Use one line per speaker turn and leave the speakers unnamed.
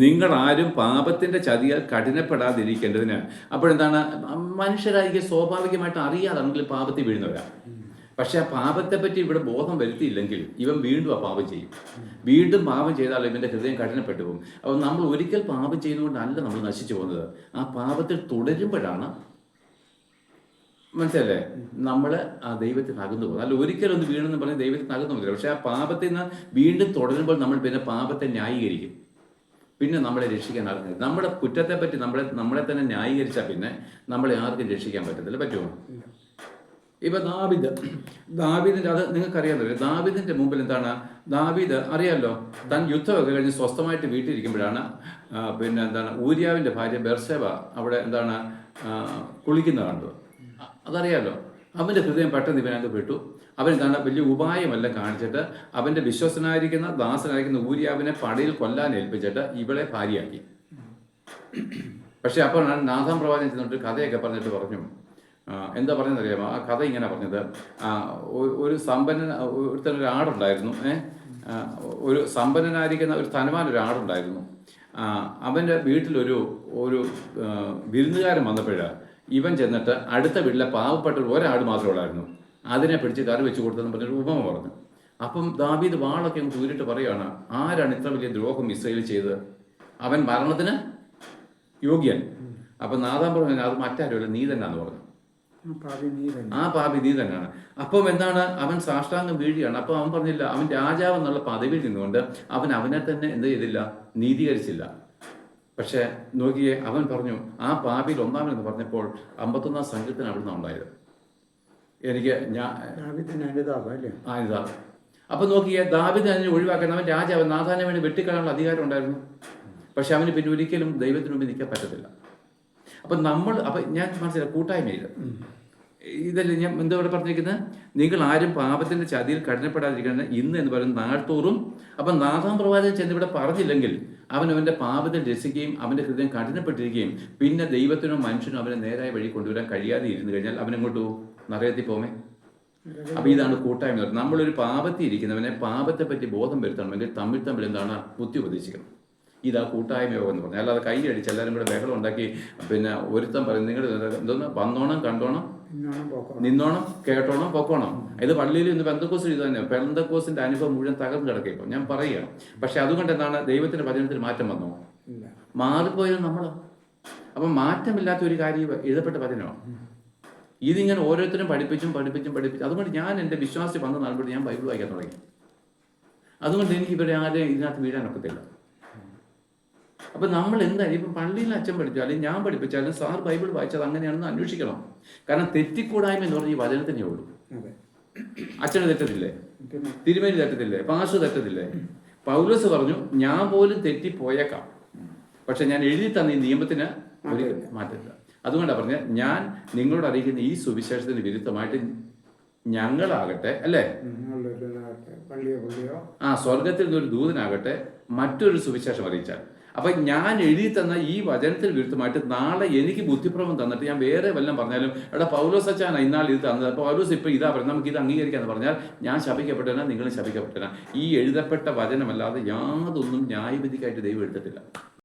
നിങ്ങൾ ആരും പാപത്തിന്റെ ചതിയാൽ കഠിനപ്പെടാതിരിക്കേണ്ടതിന്. അപ്പോഴെന്താണ്, മനുഷ്യരായിരിക്കും സ്വാഭാവികമായിട്ട് അറിയാതാണെങ്കിൽ പാപത്തിൽ വീഴുന്നവരാ. പക്ഷെ ആ പാപത്തെപ്പറ്റി ഇവിടെ ബോധം വരുത്തിയില്ലെങ്കിൽ ഇവൻ വീണ്ടും ആ പാപം ചെയ്യും. വീണ്ടും പാപം ചെയ്താൽ ഇവന്റെ ഹൃദയം കഠിനപ്പെട്ടു പോകും. അപ്പോൾ നമ്മൾ ഒരിക്കൽ പാപം ചെയ്യുന്നതുകൊണ്ടല്ല നമ്മൾ നശിച്ചു പോകുന്നത്. ആ പാപത്തിൽ തുടരുമ്പോഴാണ്, മനസ്സിലല്ലേ, നമ്മൾ ആ ദൈവത്തിൽ അകന്നു പോകും. അല്ല ഒരിക്കലും ഒന്ന് വീണെന്ന് പറഞ്ഞ് ദൈവത്തിൽ അകന്നു പോകില്ല. പക്ഷെ ആ പാപത്തിൽ നിന്ന് വീണ്ടും തുടരുമ്പോൾ നമ്മൾ പിന്നെ പാപത്തെ ന്യായീകരിക്കും. പിന്നെ നമ്മളെ രക്ഷിക്കാൻ ആർക്കും, നമ്മുടെ കുറ്റത്തെപ്പറ്റി നമ്മളെ തന്നെ ന്യായീകരിച്ചാൽ പിന്നെ നമ്മളെ ആർക്കും രക്ഷിക്കാൻ പറ്റത്തില്ല. പറ്റുമോ? ഇപ്പൊ ദാവീദിന്റെ അത് നിങ്ങൾക്കറിയാമല്ലോ. ദാവീദിന്റെ മുമ്പിൽ എന്താണ്, ദാവീദ് അറിയാമല്ലോ, താൻ യുദ്ധമൊക്കെ കഴിഞ്ഞ് സ്വസ്ഥമായിട്ട് വീട്ടിലിരിക്കുമ്പോഴാണ് പിന്നെ എന്താണ് ഊരിയാവിന്റെ ഭാര്യ ബെർശേബ അവിടെ എന്താണ് കുളിക്കുന്നത് കണ്ടത്. അതറിയാമല്ലോ. അവന്റെ ഹൃദയം പെട്ടെന്ന് ഇവനകത്ത് പെട്ടു. അവൻ എന്താണ് വലിയ ഉപായമെല്ലാം കാണിച്ചിട്ട് അവന്റെ വിശ്വസനായിരിക്കുന്ന ദാസനായിരിക്കുന്ന ഊരിയാവിനെ പടയിൽ കൊല്ലാൻ ഏൽപ്പിച്ചിട്ട് ഇവളെ ഭാര്യയാക്കി. പക്ഷെ അപ്പോഴാണ് നാഥാൻ പ്രവാചകൻ ചെന്നിട്ട് കഥയൊക്കെ പറഞ്ഞിട്ട് പറഞ്ഞു, എന്താ പറഞ്ഞതെന്നറിയാമോ? ആ കഥ ഇങ്ങനെ പറഞ്ഞത്, ഒരു ഒരുത്തനൊരു ആടുണ്ടായിരുന്നു. ഒരു സമ്പന്നനായിരിക്കുന്ന ഒരു ധനവാൻ ഒരു ആടുണ്ടായിരുന്നു. അവൻ്റെ വീട്ടിലൊരു വിരുന്നുകാരൻ വന്നപ്പോഴാണ് ഇവൻ ചെന്നിട്ട് അടുത്ത വീട്ടിലെ പാവപ്പെട്ട ഒരാട് മാത്രമേ ഉള്ളായിരുന്നു. അതിനെ പിടിച്ച് കറി വെച്ച് കൊടുത്തെന്ന് പറഞ്ഞൊരു ഉപമ പറഞ്ഞു. അപ്പം ദാവീദ് വാളൊക്കെ അങ്ങ് തൂരിട്ട് പറയുകയാണ്, ആരാണ് ഇത്ര വലിയ ദ്രോഹം ഇസ്രായേലിൽ ചെയ്തത്? അവൻ മരണത്തിന് യോഗ്യൻ. അപ്പം നാഥാൻ പറഞ്ഞു, അത് മറ്റാരുമല്ല, നീ തന്നെയാന്ന് പറഞ്ഞു. ആ പാപി നീ തന്നെയാണ്. അപ്പം എന്താണ്, അവൻ സാഷ്ടാംഗം വീഴുകയാണ്. അപ്പം അവൻ പറഞ്ഞില്ല, അവൻ രാജാവ് എന്നുള്ള പദവിയിൽ നിന്നുകൊണ്ട് അവനെ തന്നെ എന്ത് ചെയ്തില്ല, നീതീകരിച്ചില്ല. പക്ഷെ നോക്കിയേ, അവൻ പറഞ്ഞു, ആ പാപിയിൽ ഒന്നാമനെന്ന് പറഞ്ഞപ്പോൾ 51-ാം സംഘത്തിന് അവിടുന്ന് ഉണ്ടായത്. എനിക്ക് അനുതാപം. അപ്പൊ നോക്കിയേ, ദാവീദ് അതിനെ ഒഴിവാക്കാൻ അവൻ രാജാവ്, നാഥാനെ വേണ്ടി വെട്ടിക്കളയാനുള്ള അധികാരം ഉണ്ടായിരുന്നു. പക്ഷെ അവന് പിന്നെ ഒരിക്കലും ദൈവത്തിന് മുമ്പ് നിൽക്കാൻ പറ്റത്തില്ല. അപ്പൊ ഞാൻ മനസ്സിലായി കൂട്ടായ്മയിൽ ഇതല്ലേ ഞാൻ എന്താ ഇവിടെ പറഞ്ഞിരിക്കുന്നത്, നിങ്ങൾ ആരും പാപത്തിന്റെ ചതിയിൽ കഠിനപ്പെടാതിരിക്കുന്നത് ഇന്ന് എന്ന് പറയുന്നത് നാൾത്തോറും. അപ്പം നാഥാൻ പ്രവാചകൻ ചെന്നിവിടെ പറഞ്ഞില്ലെങ്കിൽ അവന്റെ പാപത്തിൽ രസിക്കുകയും അവന്റെ ഹൃദയം കഠിനപ്പെട്ടിരിക്കുകയും പിന്നെ ദൈവത്തിനോ മനുഷ്യനോ അവനെ നേരായ വഴി കൊണ്ടുവരാൻ കഴിയാതെ ഇരുന്ന് കഴിഞ്ഞാൽ അവനെങ്ങോട്ട് നരകത്തിൽ പോമേ. അപ്പൊ ഇതാണ് കൂട്ടായ്മ. നമ്മളൊരു പാപത്തിൽ ഇരിക്കുന്നവനെ പാപത്തെ പറ്റി ബോധം വരുത്തണമെങ്കിൽ തമ്മിൽ എന്താണ് ബുദ്ധി ഉപദേശിക്കണം. ഇതാ കൂട്ടായ്മ യോഗം എന്ന് പറഞ്ഞാൽ. അല്ലാതെ കൈയടിച്ച് എല്ലാവരും കൂടെ ബഹളം ഉണ്ടാക്കി പിന്നെ ഒരുത്തം പറയും, നിങ്ങൾ എന്തോന്ന് വന്നോണം കണ്ടോണം നിന്നോണം കേട്ടോണം പൊക്കോണം. ഇത് പള്ളിയിൽ ഇന്ന് പെന്തക്കോസ് ഇത് തന്നെ. പെന്തക്കോസിന്റെ അനുഭവം മുഴുവൻ തകർന്നു കിടക്കുക ഇപ്പം ഞാൻ പറയുകയാണ്. പക്ഷെ അതുകൊണ്ട് എന്താണ്, ദൈവത്തിന്റെ വചനത്തിൽ മാറ്റം വന്നോ? മാറിപ്പോയത് നമ്മളോ? അപ്പം മാറ്റമില്ലാത്ത ഒരു കാര്യം എഴുതപ്പെട്ട വചനമാണ്. ഇതിങ്ങനെ ഓരോരുത്തരും പഠിപ്പിച്ചും. അതുകൊണ്ട് ഞാൻ എൻ്റെ വിശ്വാസി വന്ന നാളുമ്പോൾ ഞാൻ ബൈബിൾ വായിക്കാൻ തുടങ്ങി. അതുകൊണ്ട് എനിക്ക് ഇവരെ ആരെയും ഇതിനകത്ത് വീഴാനൊക്കത്തില്ല. അപ്പൊ നമ്മൾ എന്തായാലും ഇപ്പം പള്ളിയിൽ അച്ഛൻ പഠിച്ചാലും ഞാൻ പഠിപ്പിച്ചാലും സാർ ബൈബിൾ വായിച്ചത് അങ്ങനെയാണെന്ന് അന്വേഷിക്കണം. കാരണം തെറ്റിക്കൂടായ്മ എന്ന് പറഞ്ഞാൽ ഈ വചനത്തിനേ ഉള്ളൂ. അച്ഛന് തെറ്റത്തില്ലേ? തിരുമേനി തെറ്റത്തില്ലേ? പാസ്റ്റർ തെറ്റത്തില്ലേ? പൗലോസ് പറഞ്ഞു, ഞാൻ പോലും തെറ്റിപ്പോയേക്കാം, പക്ഷെ ഞാൻ എഴുതി തന്ന ഈ നിയമത്തിന് ഒരു മാറ്റമില്ല. അതുകൊണ്ടാണ് പറഞ്ഞത്, ഞാൻ നിങ്ങളോട് അറിയിക്കുന്ന ഈ സുവിശേഷത്തിന് വിരുദ്ധമായിട്ട് ഞങ്ങളാകട്ടെ, അല്ലേ, സ്വർഗത്തിൽ നിന്നൊരു ദൂതനാകട്ടെ മറ്റൊരു സുവിശേഷം അറിയിച്ചാൽ. അപ്പൊ ഞാൻ എഴുതി തന്ന ഈ വചനത്തിന് വിരുദ്ധമായിട്ട് നാളെ എനിക്ക് ബുദ്ധിപ്രമം തന്നിട്ട് ഞാൻ വേറെ വല്ലതും പറഞ്ഞാലും, എടാ പൗലോസ് അച്ഛനാണ് ഇന്നാൾ ഇത് തന്നത്, അപ്പോൾ പൗലോസ് ഇപ്പൊ ഇതാ പറഞ്ഞത്, നമുക്ക് ഇത് അംഗീകരിക്കാന്ന് പറഞ്ഞാൽ ഞാൻ ശപിക്കപ്പെട്ടന, നിങ്ങളും ശപിക്കപ്പെട്ടന. ഈ എഴുതപ്പെട്ട വചനമല്ലാതെ യാതൊന്നും ന്യായവിധിക്കായിട്ട് ദൈവം എടുത്തിട്ടില്ല.